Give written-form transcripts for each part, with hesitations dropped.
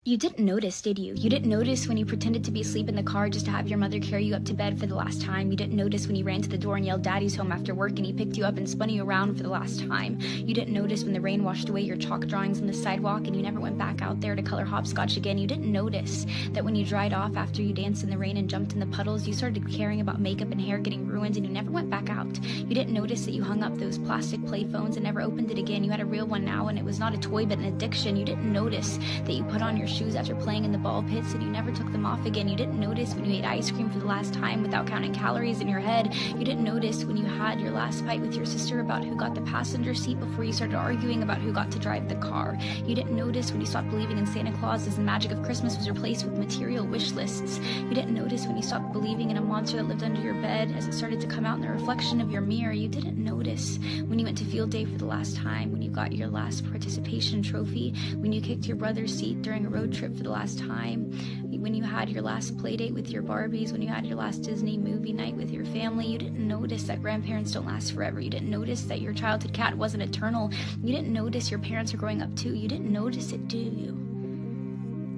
You didn't notice, did you? You didn't notice when you pretended to be asleep in the car just to have your mother carry you up to bed for the last time. You didn't notice when you ran to the door and yelled "Daddy's home" after work and he picked you up and spun you around for the last time. You didn't notice when the rain washed away your chalk drawings on the sidewalk and you never went back out there to color hopscotch again. You didn't notice that when you dried off after you danced in the rain and jumped in the puddles, you started caring about makeup and hair getting ruined and you never went back out. You didn't notice that you hung up those plastic play phones and never opened it again. You had a real one now and it was not a toy but an addiction. You didn't notice that you put on your shoes after playing in the ball pits and you never took them off again. You didn't notice when you ate ice cream for the last time without counting calories in your head. You didn't notice when you had your last fight with your sister about who got the passenger seat before you started arguing about who got to drive the car. You didn't notice when you stopped believing in Santa Claus as the magic of Christmas was replaced with material wish lists. You didn't notice when you stopped believing in a monster that lived under your bed as it started to come out in the reflection of your mirror. You didn't notice when you went to field day for the last time, when you got your last participation trophy, when you kicked your brother's seat during a road trip for the last time, when you had your last play date with your Barbies, when you had your last Disney movie night with your family. You didn't notice that grandparents don't last forever. You didn't notice that your childhood cat wasn't eternal. You didn't notice your parents are growing up too. You didn't notice it, do you?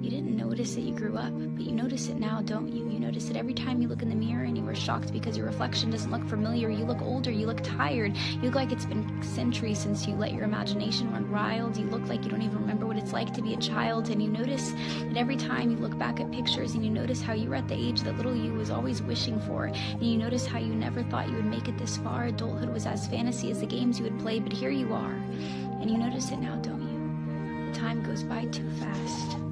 You didn't notice that you grew up, but you notice it now, don't you? You notice it every time you look in the mirror and you were shocked because your reflection doesn't look familiar. You look older, you look tired, you look like it's been centuries since you let your imagination run wild. You look like you don't even remember what it's like to be a child, and you notice that every time you look back at pictures and you notice how you were at the age that little you was always wishing for, and you notice how you never thought you would make it this far. Adulthood was as fantasy as the games you would play, but here you are, and you notice it now, don't you? The time goes by too fast.